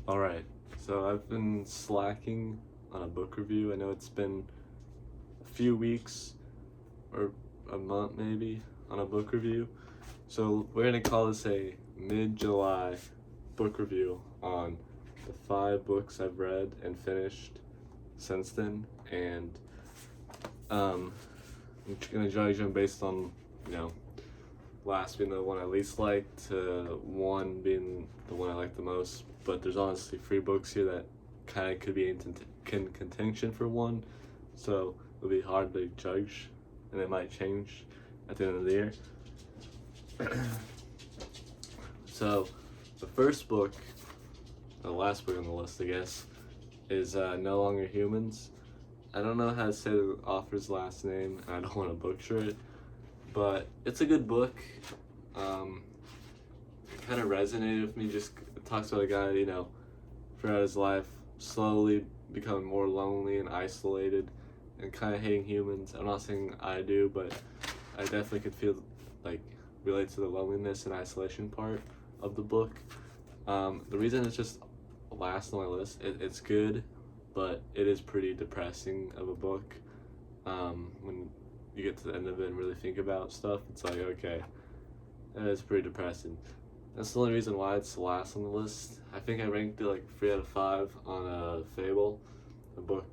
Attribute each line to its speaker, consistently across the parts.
Speaker 1: Alright, so I've been slacking on a book review. I know it's been a few weeks or a month maybe on a book review. So we're gonna call this a mid-July book review on the 5 books I've read and finished since then. And I'm gonna judge them based on, you know, last being the one I least liked to one being the one I like the most. But there's honestly 3 books here that kind of could be in contention for one, so it'll be hard to judge, and it might change at the end of the year. So the first book, the last book on the list, I guess, is No Longer Humans. I don't know how to say the author's last name, and I don't want to butcher it, but it's a good book. It kind of resonated with me. Just it talks about a guy, throughout his life, slowly becoming more lonely and isolated, and kind of hating humans. I'm not saying I do, but I definitely could feel relate to the loneliness and isolation part of the book. The reason it's just last on my list, it's good, but it is pretty depressing of a book. When you get to the end of it and really think about stuff, it's like, okay, it's pretty depressing. That's the only reason why it's the last on the list. I think I ranked it 3 out of 5 on Fable, a book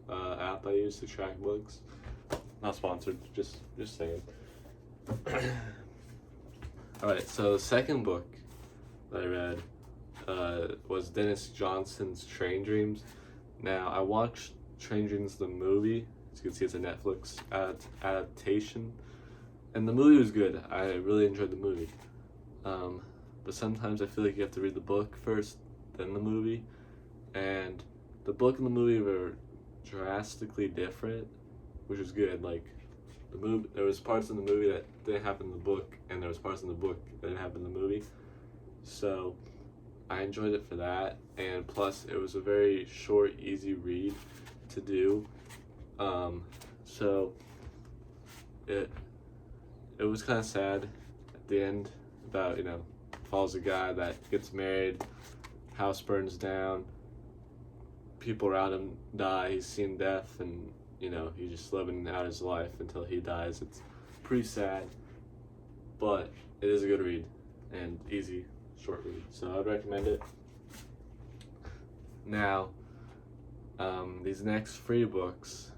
Speaker 1: app I use to track books. Not sponsored, just saying. Alright, so the second book that I read was Dennis Johnson's Train Dreams. Now, I watched Train Dreams the movie. As you can see, it's a Netflix adaptation. And the movie was good. I really enjoyed the movie. But sometimes I feel like you have to read the book first, then the movie. And the book and the movie were drastically different, which was good. There was parts in the movie that didn't happen in the book, and there was parts in the book that didn't happen in the movie. So I enjoyed it for that, and plus it was a very short, easy read to do. So it was kind of sad at the end about, follows a guy that gets married, house burns down, people around him die, he's seen death, and he's just living out his life until he dies. It's pretty sad, but it is a good read and easy, short read, so I'd recommend it. Now, these next 3 books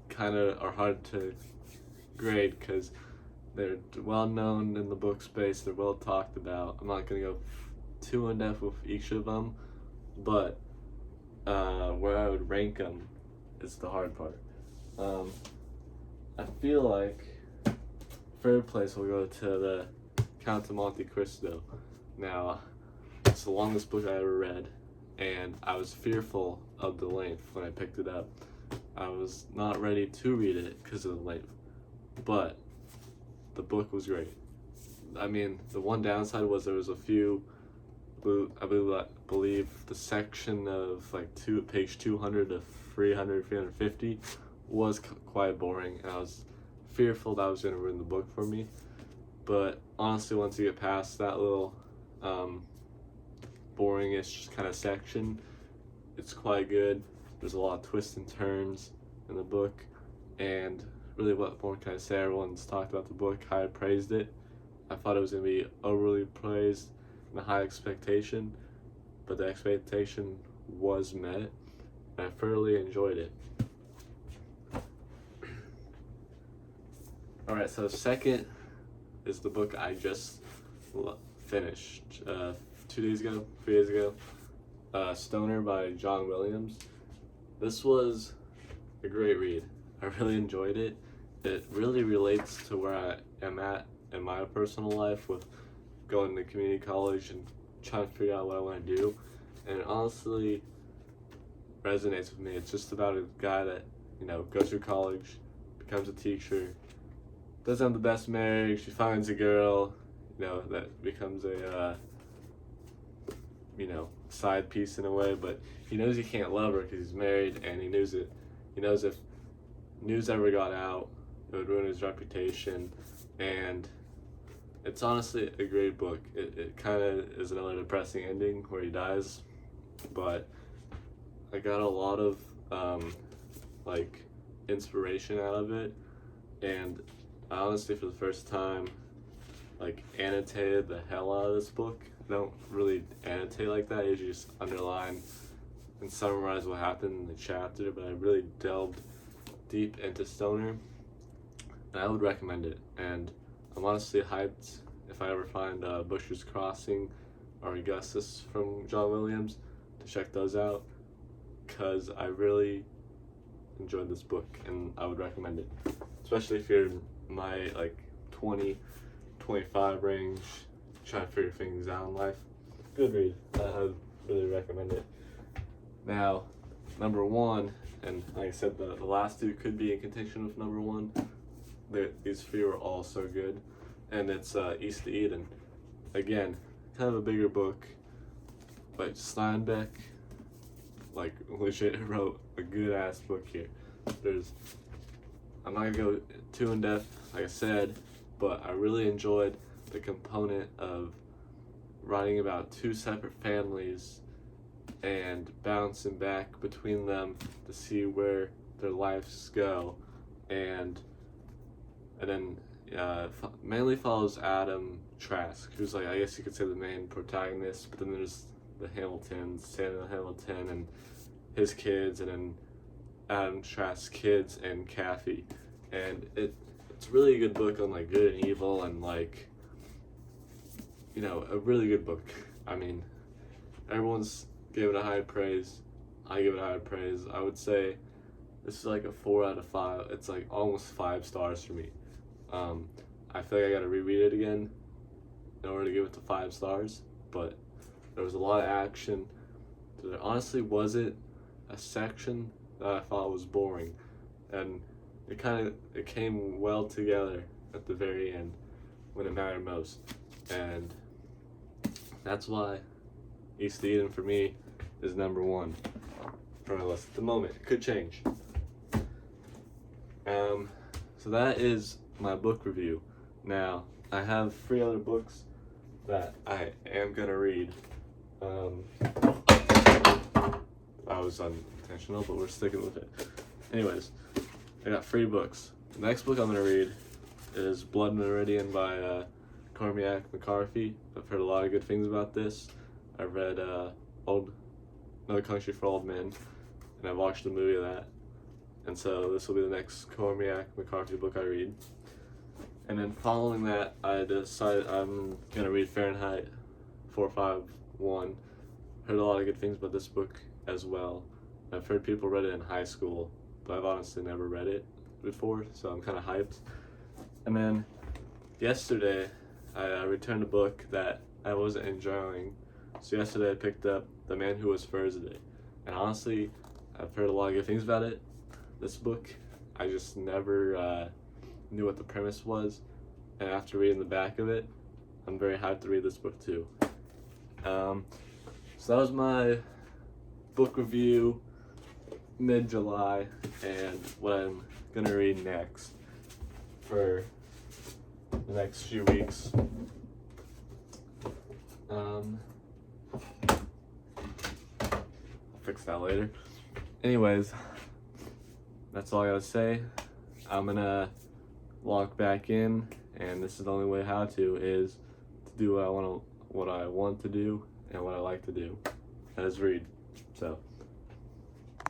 Speaker 1: kind of are hard to grade because they're well known in the book space, they're well talked about. I'm not going to go too in depth with each of them, but where I would rank them is the hard part. I feel like third place will go to the Count of Monte Cristo. Now, it's the longest book I ever read, and I was fearful of the length when I picked it up. I was not ready to read it because of the length, but the book was great. I mean, the one downside was there was a few, I believe the section of page 200 to 300, 350 was quite boring, and I was fearful that was going to ruin the book for me. But honestly, once you get past that little boringish kind of section, it's quite good. There's a lot of twists and turns in the book, and really, what more can I say? Everyone's talked about the book, high praised it. I thought it was going to be overly praised and a high expectation, but the expectation was met, and I thoroughly enjoyed it. Alright, so second is the book I just finished 2 days ago, 3 days ago, Stoner by John Williams. This was a great read. I really enjoyed it. It really relates to where I am at in my personal life with going to community college and trying to figure out what I want to do. And it honestly resonates with me. It's just about a guy that, goes through college, becomes a teacher, doesn't have the best marriage, he finds a girl, that becomes a, side piece in a way, but he knows he can't love her because he's married, and he knows it. He knows if news ever got out, it would ruin his reputation, and it's honestly a great book. It kind of is another depressing ending where he dies, but I got a lot of like inspiration out of it, and I honestly, for the first time, like annotated the hell out of this book. I don't really annotate like that. I usually just underline and summarize what happened in the chapter, but I really delved deep into Stoner, and I would recommend it. And I'm honestly hyped if I ever find Butcher's Crossing or Augustus from John Williams to check those out, because I really enjoyed this book and I would recommend it, especially if you're in my like 20, 25 range, trying to figure things out in life. Good read. I would really recommend it. Now, number one, and like I said, the last two could be in contention with number one. These three were all so good, and it's East of Eden. Again, kind of a bigger book, but Steinbeck, like, legit wrote a good ass book here. I'm not gonna go too in depth, like I said, but I really enjoyed the component of writing about two separate families and bouncing back between them to see where their lives go, and then mainly follows Adam Trask, who's like, I guess you could say, the main protagonist, but then there's the Hamiltons, Samuel Hamilton and his kids, and then Adam Trask's kids and Kathy. And it's really a good book on like good and evil, and like, you know, a really good book. I mean, everyone's gave it a high praise. I give it a high praise. I would say this is like a 4 out of 5. It's like almost 5 stars for me. I feel like I gotta reread it again in order to give it to 5 stars, but there was a lot of action. There honestly wasn't a section that I thought was boring, and it came well together at the very end when it mattered most, and that's why East of Eden for me is number one for my list at the moment. It could change. So that is my book review. Now, I have 3 other books that I am gonna read. I was unintentional, but we're sticking with it. Anyways, I got 3 books. The next book I'm gonna read is Blood Meridian by Cormac McCarthy. I've heard a lot of good things about this. I've read No Country for Old Men, and I've watched the movie of that. And so this will be the next Cormac McCarthy book I read. And then following that, I decided I'm gonna read Fahrenheit 451. Heard a lot of good things about this book as well. I've heard people read it in high school, but I've honestly never read it before, so I'm kind of hyped. And then yesterday, I returned a book that I wasn't enjoying. So yesterday I picked up The Man Who Was Thursday. And honestly, I've heard a lot of good things about it. This book, I just never knew what the premise was. And after reading the back of it, I'm very hyped to read this book too. So that was my book review mid-July, and what I'm gonna read next for the next few weeks. I'll fix that later. Anyways, that's all I gotta say. I'm gonna log back in, and this is the only way how to is to do what I want to do and what I like to do, that is read. So